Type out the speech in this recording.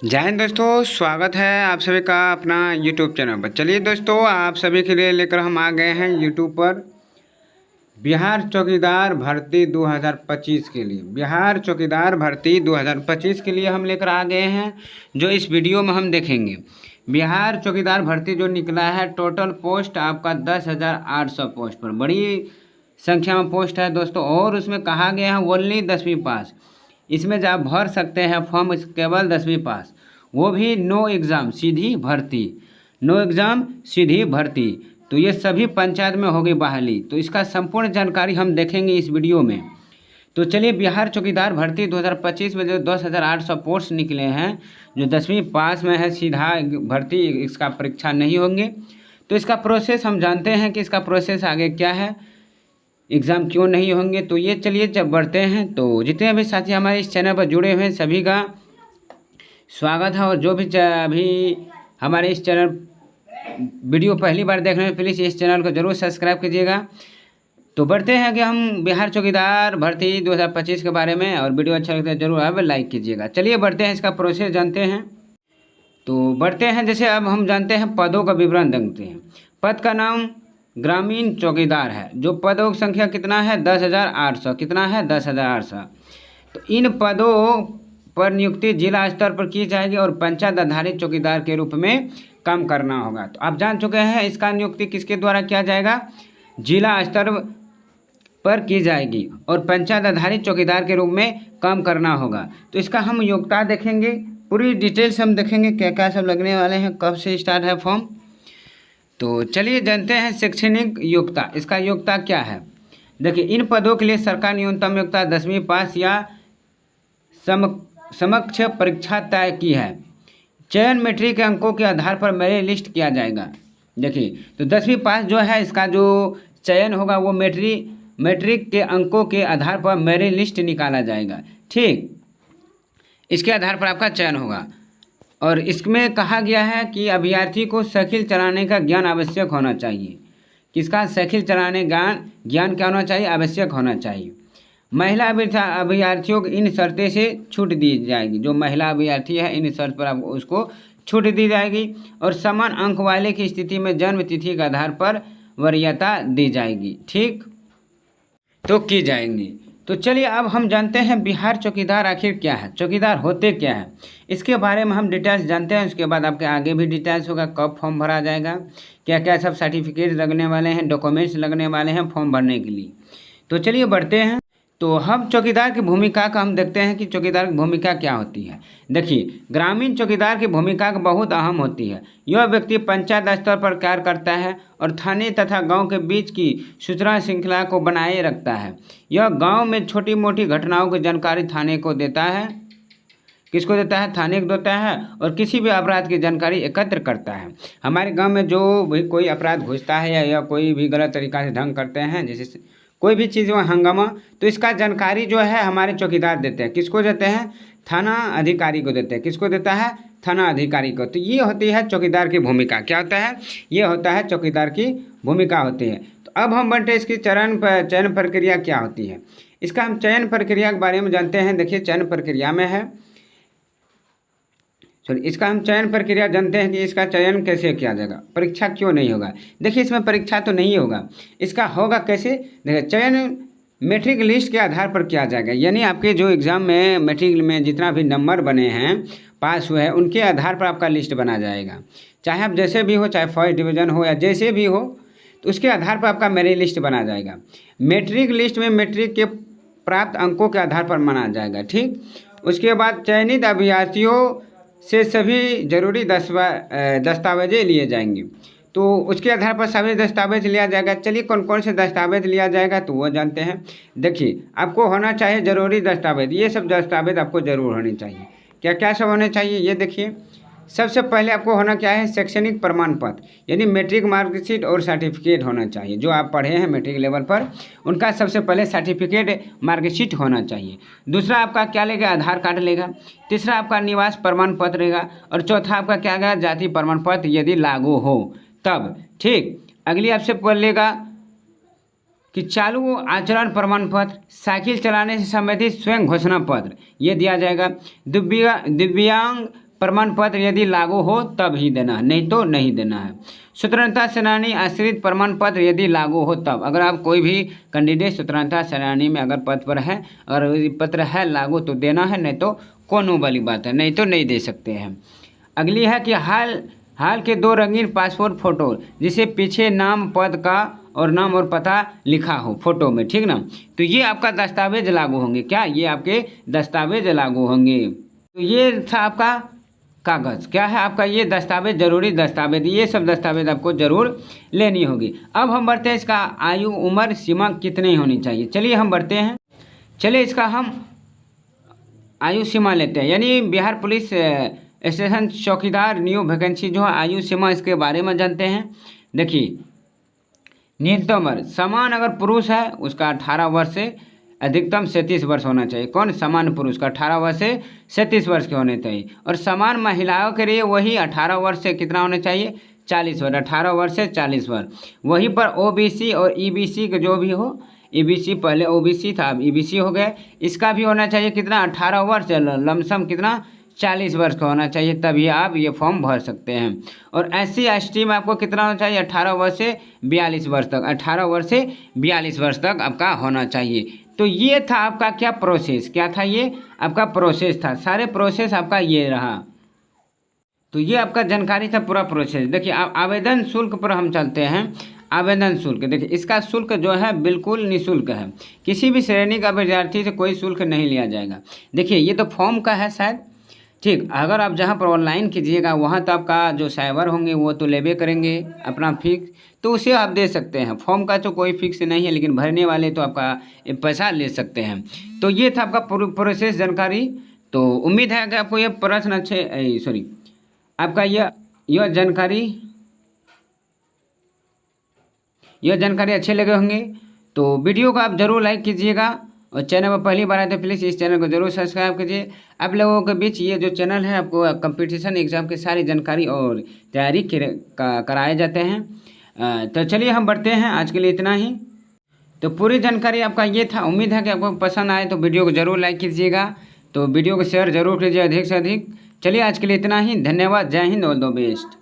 जय हिंद दोस्तों, स्वागत है आप सभी का अपना यूट्यूब चैनल पर। चलिए दोस्तों, आप सभी के लिए लेकर हम आ गए हैं यूट्यूब पर बिहार चौकीदार भर्ती 2025 के लिए। बिहार चौकीदार भर्ती 2025 के लिए हम लेकर आ गए हैं, जो इस वीडियो में हम देखेंगे। बिहार चौकीदार भर्ती जो निकला है, टोटल पोस्ट आपका 10,800 पोस्ट पर, बड़ी संख्या में पोस्ट है दोस्तों। और उसमें कहा गया है ओनली 10वीं पास। इसमें जो आप भर सकते हैं फॉर्म केवल 10वीं पास, वो भी नो एग्ज़ाम सीधी भर्ती, नो एग्ज़ाम सीधी भर्ती। तो ये सभी पंचायत में होगी बहाली। तो इसका संपूर्ण जानकारी हम देखेंगे इस वीडियो में। तो चलिए, बिहार चौकीदार भर्ती 2025 में जो 10,800 पोस्ट निकले हैं, जो 10वीं पास में है, सीधा भर्ती, इसका परीक्षा नहीं होंगे। तो इसका प्रोसेस हम जानते हैं कि इसका प्रोसेस आगे क्या है, एग्ज़ाम क्यों नहीं होंगे। तो ये चलिए जब बढ़ते हैं, तो जितने भी साथी हमारे इस चैनल पर जुड़े हुए हैं सभी का स्वागत है। और जो भी अभी हमारे इस चैनल वीडियो पहली बार देख रहे हैं, प्लीज़ इस चैनल को ज़रूर सब्सक्राइब कीजिएगा। तो बढ़ते हैं कि हम बिहार चौकीदार भर्ती 2025 के बारे में, और वीडियो अच्छा लगता है ज़रूर आप लाइक कीजिएगा। चलिए बढ़ते हैं, इसका प्रोसेस जानते हैं। तो बढ़ते हैं, जैसे अब हम जानते हैं पदों का विवरण देखते हैं। पद का नाम ग्रामीण चौकीदार है। जो पदों की संख्या कितना है, 10,800। कितना है, 10,800। तो इन पदों पर नियुक्ति जिला स्तर पर की जाएगी और पंचायत आधारित चौकीदार के रूप में काम करना होगा। तो आप जान चुके हैं इसका नियुक्ति किसके द्वारा किया जाएगा, जिला स्तर पर की जाएगी और पंचायत आधारित चौकीदार के रूप में काम करना होगा। तो इसका हम योग्यता देखेंगे, पूरी डिटेल्स हम देखेंगे क्या क्या सब लगने वाले हैं, कब से स्टार्ट है फॉर्म। तो चलिए जानते हैं शैक्षणिक योग्यता। इसका योग्यता क्या है, देखिए, इन पदों के लिए सरकार न्यूनतम योग्यता 10वीं पास या समकक्ष परीक्षा तय की है। चयन मैट्रिक के अंकों के आधार पर मेरिट लिस्ट किया जाएगा। देखिए, तो 10वीं पास जो है, इसका जो चयन होगा वो मैट्रिक के अंकों के आधार पर मेरिट लिस्ट निकाला जाएगा। ठीक, इसके आधार पर आपका चयन होगा। और इसमें कहा गया है कि अभ्यर्थी को साइकिल चलाने का ज्ञान आवश्यक होना चाहिए। किसका, साइकिल चलाने ज्ञान क्या होना चाहिए, आवश्यक होना चाहिए। महिला अभ्यर्थियों को इन शर्तें से छूट दी जाएगी। जो महिला अभ्यर्थी है, इन शर्त पर आपको उसको छूट दी जाएगी। और समान अंक वाले की स्थिति में जन्म तिथि के आधार पर वरीयता दी जाएगी। ठीक, तो की जाएंगी। तो चलिए अब हम जानते हैं बिहार चौकीदार आखिर क्या है, चौकीदार होते क्या है, इसके बारे में हम डिटेल्स जानते हैं। उसके बाद आपके आगे भी डिटेल्स होगा, कब फॉर्म भरा जाएगा, क्या क्या सब सर्टिफिकेट लगने वाले हैं, डॉक्यूमेंट्स लगने वाले हैं फॉर्म भरने के लिए। तो चलिए बढ़ते हैं। तो हम चौकीदार की भूमिका का हम देखते हैं कि चौकीदार की भूमिका क्या होती है। देखिए, ग्रामीण चौकीदार की भूमिका बहुत अहम होती है। यह व्यक्ति पंचायत स्तर पर कार्य करता है और थाने तथा गांव के बीच की सूचना श्रृंखला को बनाए रखता है। यह गांव में छोटी मोटी घटनाओं की जानकारी थाने को देता है। किसको देता है, थाने को देता है। और किसी भी अपराध की जानकारी एकत्र करता है। हमारे गांव में जो भी कोई अपराध घुसता है या कोई भी गलत तरीका से ढंग करते हैं, जैसे कोई भी चीज़ में हंगामा, तो इसका जानकारी जो है हमारे चौकीदार देते हैं। किसको देते हैं, थाना अधिकारी को देते हैं। किसको देता है, थाना अधिकारी को। तो ये होती है चौकीदार की भूमिका। क्या होता है, ये होता है चौकीदार की भूमिका होती है। तो अब हम बढ़ते इसकी चयन प्रक्रिया क्या होती है। इसका हम चयन प्रक्रिया के बारे में जानते हैं। देखिए, चयन प्रक्रिया में है, इसका हम चयन प्रक्रिया जानते हैं कि इसका चयन कैसे किया जाएगा, परीक्षा क्यों नहीं होगा। देखिए, इसमें परीक्षा तो नहीं होगा, इसका होगा कैसे, देखिए, चयन मैट्रिक लिस्ट के आधार पर किया जाएगा। यानी आपके जो एग्ज़ाम में मैट्रिक में जितना भी नंबर बने हैं, पास हुए हैं, उनके आधार पर आपका लिस्ट बना जाएगा। चाहे आप जैसे भी हो, चाहे फर्स्ट डिवीज़न हो या जैसे भी हो, तो उसके आधार पर आपका मेरिट लिस्ट बना जाएगा। मैट्रिक लिस्ट में मैट्रिक के प्राप्त अंकों के आधार पर माना जाएगा। ठीक, उसके बाद चयनित अभ्यर्थियों से सभी जरूरी दस्तावेजें लिए जाएंगे। तो उसके आधार पर सभी दस्तावेज लिया जाएगा। चलिए, कौन कौन से दस्तावेज लिया जाएगा तो वो जानते हैं। देखिए, आपको होना चाहिए ज़रूरी दस्तावेज, ये सब दस्तावेज आपको ज़रूर होने चाहिए। क्या क्या सब होने चाहिए, ये देखिए। सबसे पहले आपको होना क्या है, शैक्षणिक प्रमाण पत्र, यानी मैट्रिक मार्कशीट और सर्टिफिकेट होना चाहिए। जो आप पढ़े हैं मैट्रिक लेवल पर, उनका सबसे पहले सर्टिफिकेट मार्कशीट होना चाहिए। दूसरा आपका क्या लेगा, आधार कार्ड लेगा। तीसरा आपका निवास प्रमाण पत्र रहेगा। और चौथा आपका क्या गया, जाति प्रमाण पत्र, यदि लागू हो तब। ठीक, अगली आपसे बोलेगा कि चालू आचरण प्रमाण पत्र, साइकिल चलाने से संबंधित स्वयं घोषणा पत्र, ये दिया जाएगा। दिव्यांग प्रमाण पत्र यदि लागू हो तब ही देना है, नहीं तो नहीं देना है। स्वतंत्रता सेनानी आश्रित प्रमाण पत्र यदि लागू हो तब, अगर आप कोई भी कैंडिडेट स्वतंत्रता सेनानी में अगर पद पर है, अगर पत्र है लागू तो देना है, नहीं तो कोनो वाली बात है, नहीं तो नहीं दे सकते हैं। अगली है कि हाल के 2 रंगीन पासपोर्ट फोटो जिसे पीछे नाम पद का और नाम और पता लिखा हो फोटो में, ठीक ना, तो ये आपका दस्तावेज लागू होंगे। क्या ये आपके दस्तावेज लागू होंगे। तो ये था आपका कागज़, क्या है आपका ये दस्तावेज, जरूरी दस्तावेज, ये सब दस्तावेज आपको जरूर लेनी होगी। अब हम बढ़ते हैं इसका आयु उम्र सीमा कितनी होनी चाहिए। चलिए हम बढ़ते हैं, चलिए इसका हम आयु सीमा लेते हैं, यानी बिहार पुलिस स्टेशन चौकीदार न्यू वैकेंसी जो है आयु सीमा, इसके बारे में जानते हैं। देखिए न्यूनतम उम्र समान अगर पुरुष है उसका 18 वर्ष से अधिकतम 37 वर्ष होना चाहिए। कौन? समान पुरुष का 18 वर्ष से 37 वर्ष के होने चाहिए। और समान महिलाओं के लिए वही 18 वर्ष से कितना होना चाहिए? 40 वर्ष, 18 वर्ष से 40 वर्ष। वहीं पर ओबीसी और ईबीसी का जो भी हो, ईबीसी पहले ओबीसी था अब ईबीसी हो गए, इसका भी होना चाहिए कितना? 18 वर्ष, लमसम कितना? 40 वर्ष का होना चाहिए, तभी आप ये फॉर्म भर सकते हैं। और एससी एसटी में आपको कितना होना चाहिए? 18 वर्ष से 42 वर्ष तक, 18 वर्ष से 42 वर्ष तक आपका होना चाहिए। तो ये था आपका क्या प्रोसेस, क्या था ये आपका प्रोसेस था, सारे प्रोसेस आपका ये रहा। तो ये आपका जानकारी था पूरा प्रोसेस। देखिए आवेदन शुल्क पर हम चलते हैं। आवेदन शुल्क, देखिए इसका शुल्क जो है बिल्कुल निःशुल्क है, किसी भी श्रेणी का विद्यार्थी से कोई शुल्क नहीं लिया जाएगा। देखिए ये तो फॉर्म का है शायद, ठीक, अगर आप जहाँ पर ऑनलाइन कीजिएगा वहाँ तो आपका जो साइबर होंगे वो तो लेबे करेंगे अपना फिक्स, तो उसे आप दे सकते हैं। फॉर्म का तो कोई फिक्स नहीं है, लेकिन भरने वाले तो आपका पैसा ले सकते हैं। तो ये था आपका प्रोसेस जानकारी। तो उम्मीद है कि आपको ये प्रश्न अच्छे आपका यह जानकारी अच्छे लगे होंगे। तो वीडियो को आप ज़रूर लाइक कीजिएगा, और चैनल पर पहली बार आए तो प्लीज़ इस चैनल को जरूर सब्सक्राइब कीजिए। आप लोगों के बीच ये जो चैनल है आपको कंपटीशन एग्ज़ाम की सारी जानकारी और तैयारी कराए जाते हैं। तो चलिए हम बढ़ते हैं, आज के लिए इतना ही। तो पूरी जानकारी आपका ये था। उम्मीद है कि आपको पसंद आए तो वीडियो को ज़रूर लाइक कीजिएगा, तो वीडियो को शेयर जरूर कीजिए अधिक से अधिक। चलिए आज के लिए इतना ही, धन्यवाद, जय हिंद, ऑल द बेस्ट।